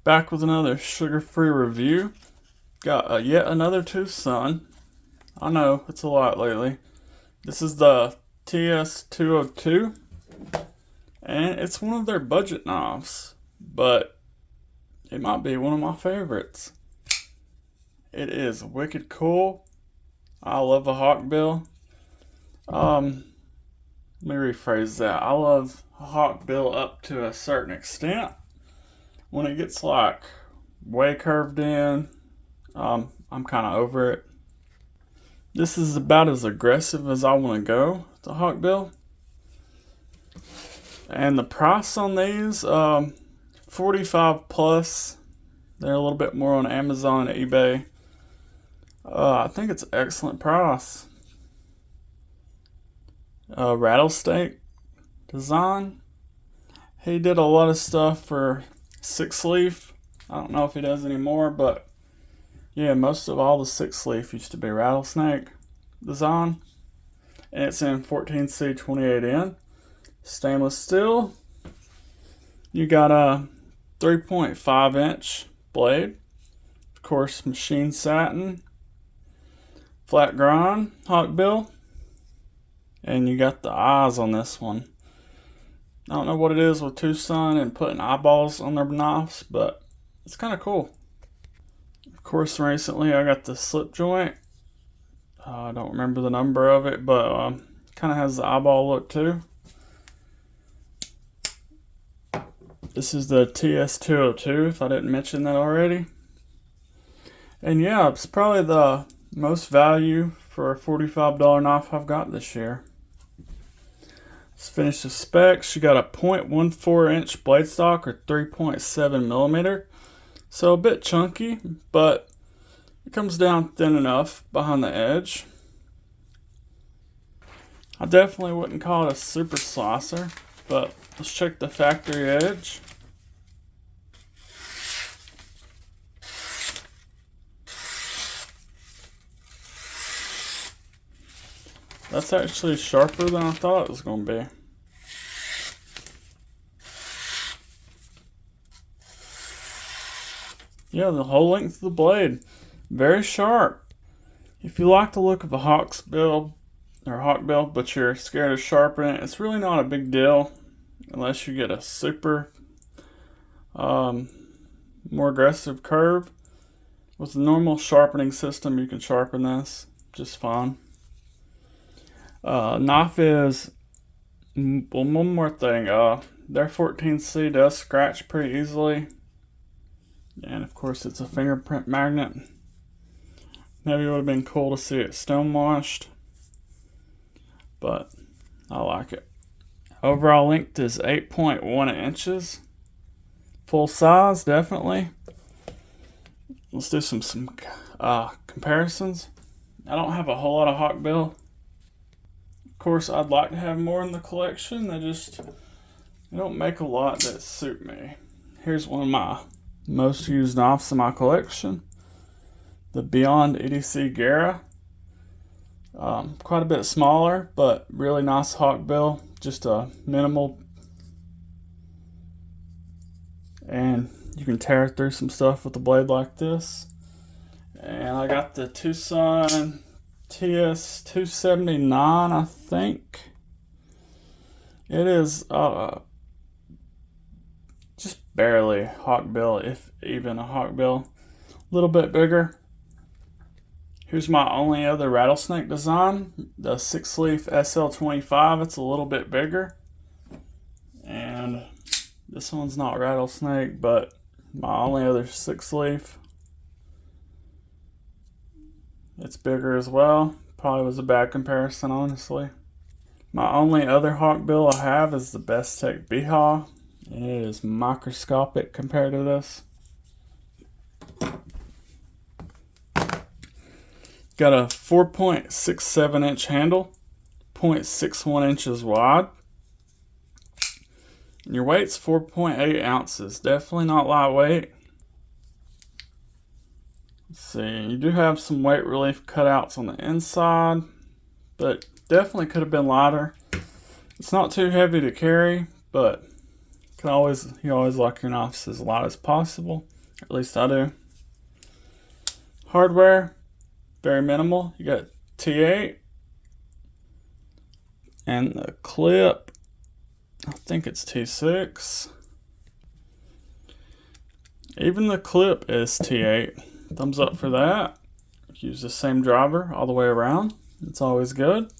Back with another sugar-free review. Got yet another Twosun. I know, it's a lot lately. This is the TS202. And it's one of their budget knives. But it might be one of my favorites. It is wicked cool. I love a hawkbill. Let me rephrase that. I love a hawkbill up to a certain extent. When it gets like way curved in, I'm kind of over it. This is about as aggressive as I want to go, the hawkbill. And the price on these, 45 plus. They're a little bit more on Amazon and eBay. I think it's an excellent price. Rattlesnake design. He did a lot of stuff for 6-leaf. I don't know if he does anymore, but yeah, most of all the 6-leaf used to be rattlesnake design. And it's in 14C 28N. Stainless steel. You got a 3.5 inch blade. Of course, machine satin. Flat grind, hawkbill. And you got the eyes on this one. I don't know what it is with Twosun and putting eyeballs on their knives, but it's kind of cool. Of course, recently I got the slip joint. I don't remember the number of it, but kind of has the eyeball look too. This is the TS202, if I didn't mention that already. And yeah, it's probably the most value for a $45 knife I've got this year. Let's finish the specs. You got a 0.14 inch blade stock or 3.7 millimeter. So a bit chunky, but it comes down thin enough behind the edge. I definitely wouldn't call it a super slicer, but let's check the factory edge. That's actually sharper than I thought it was going to be. Yeah, the whole length of the blade. Very sharp. If you like the look of a hawkbill, but you're scared of sharpening it, it's really not a big deal. Unless you get a super more aggressive curve. With the normal sharpening system, you can sharpen this just fine. Knife is, well, one more thing, their 14C does scratch pretty easily, and of course it's a fingerprint magnet. Maybe it would have been cool to see it stone washed, but I like it. Overall length is 8.1 inches, full size definitely. Let's do some comparisons. I don't have a whole lot of hawkbill. Of course, I'd like to have more in the collection. They don't make a lot that suit me. Here's one of my most used knives in my collection. The Beyond EDC Gara. Quite a bit smaller, but really nice hawkbill. Just a minimal. And you can tear through some stuff with a blade like this. And I got the Twosun TS279, I think. It is just barely hawkbill, if even a hawkbill. A little bit bigger. Here's my only other rattlesnake design, the 6-leaf SL25. It's a little bit bigger. And this one's not rattlesnake, but my only other 6-leaf. It's bigger as well. Probably was a bad comparison, honestly. My only other hawkbill I have is the Bestech Biha, and it is microscopic compared to this. Got a 4.67 inch handle, 0.61 inches wide. And your weight's 4.8 ounces. Definitely not lightweight. Let's see, you do have some weight relief cutouts on the inside, but definitely could have been lighter. It's not too heavy to carry, but You always lock your knives as light as possible. At least I do. Hardware, very minimal. You got T8 and the clip, I think it's T6. Even the clip is T8. Thumbs up for that. Use the same driver all the way around. It's always good.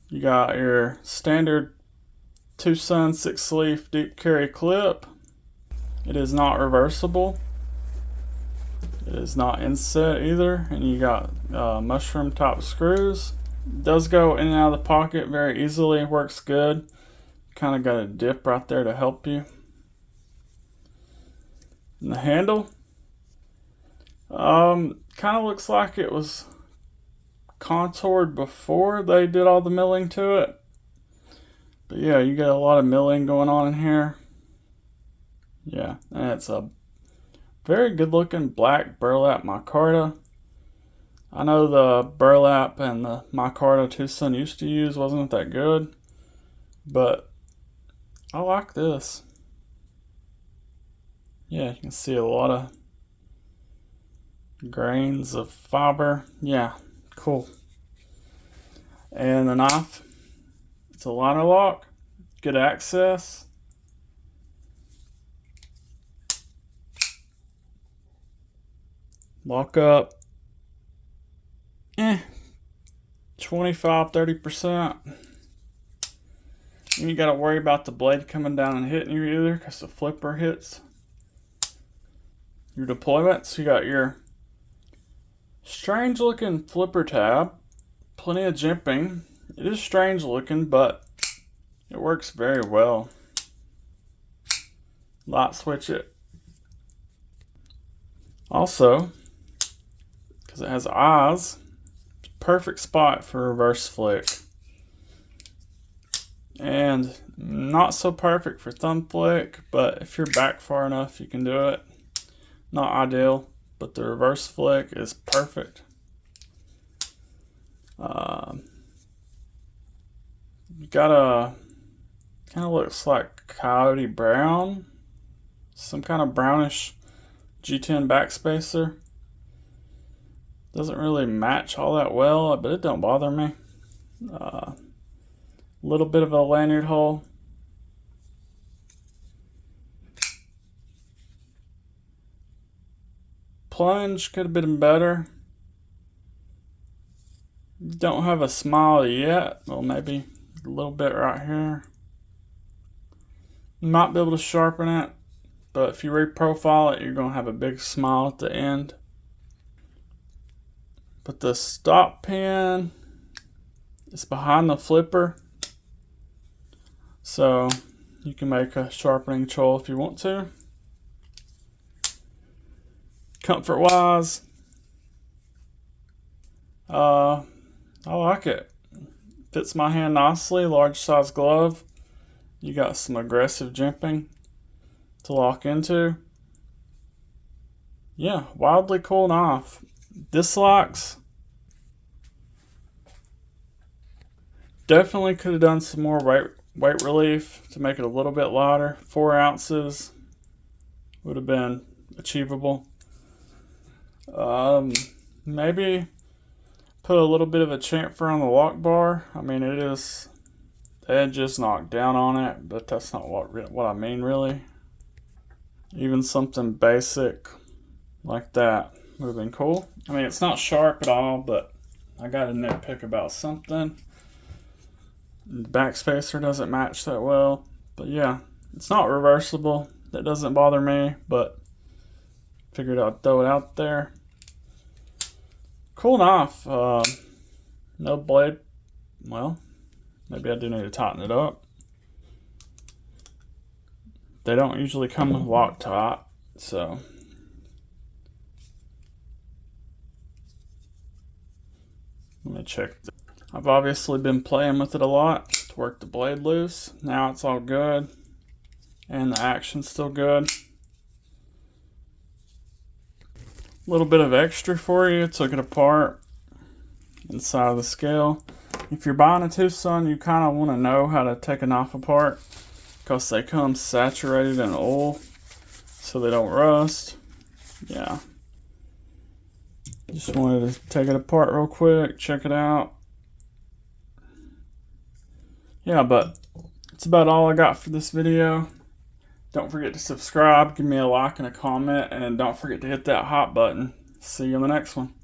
You got your standard Twosun 6-leaf deep carry clip. It is not reversible. It is not inset either. And you got mushroom top screws. It does go in and out of the pocket very easily. Works good. Kind of got a dip right there to help you. And the handle kind of looks like it was contoured before they did all the milling to it. But yeah, you got a lot of milling going on in here. Yeah, and it's a very good looking black burlap micarta. I know the burlap and the micarta Twosun used to use wasn't that good, but I like this. Yeah, you can see a lot of grains of fiber. Yeah, cool. And the knife, it's a liner lock, good access. Lock up, 25-30%. You ain't got to worry about the blade coming down and hitting you either, because the flipper hits your deployments. You got your strange looking flipper tab, plenty of jimping. It is strange looking, but it works very well. Light switch it. Also, because it has eyes, it's a perfect spot for reverse flick. And not so perfect for thumb flick, but if you're back far enough, you can do it. Not ideal, but the reverse flick is perfect. You got a, kind of looks like coyote brown, some kind of brownish G10 backspacer. Doesn't really match all that well, but it don't bother me. Little bit of a lanyard hole. Plunge could have been better. Don't have a smile yet. Well, maybe a little bit right here. You might be able to sharpen it, but if you reprofile it, you're going to have a big smile at the end. But the stop pin is behind the flipper, so you can make a sharpening choil if you want to. Comfort wise, I like it. Fits my hand nicely, large size glove. You got some aggressive jimping to lock into. Yeah, wildly cool knife. Dislikes, definitely could have done some more weight relief to make it a little bit lighter. 4 ounces would have been achievable. Maybe put a little bit of a chamfer on the lock bar. I mean, it is, the edge is knocked down on it, but that's not what I mean really. Even something basic like that would have been cool. I mean, it's not sharp at all, but I got a nitpick about something. The backspacer doesn't match that well, but yeah, it's not reversible. That doesn't bother me, but figured I'd throw it out there. Cool knife. No blade. Well, maybe I do need to tighten it up. They don't usually come with Loctite, so let me check. I've obviously been playing with it a lot to work the blade loose. Now it's all good, and the action's still good. A little bit of extra for you. Took it apart inside of the scale. If you're buying a Twosun, you kind of want to know how to take a knife apart. because they come saturated in oil so they don't rust. Yeah. Just wanted to take it apart real quick, check it out. Yeah, but that's about all I got for this video. Don't forget to subscribe, give me a like and a comment, and don't forget to hit that hot button. See you in the next one.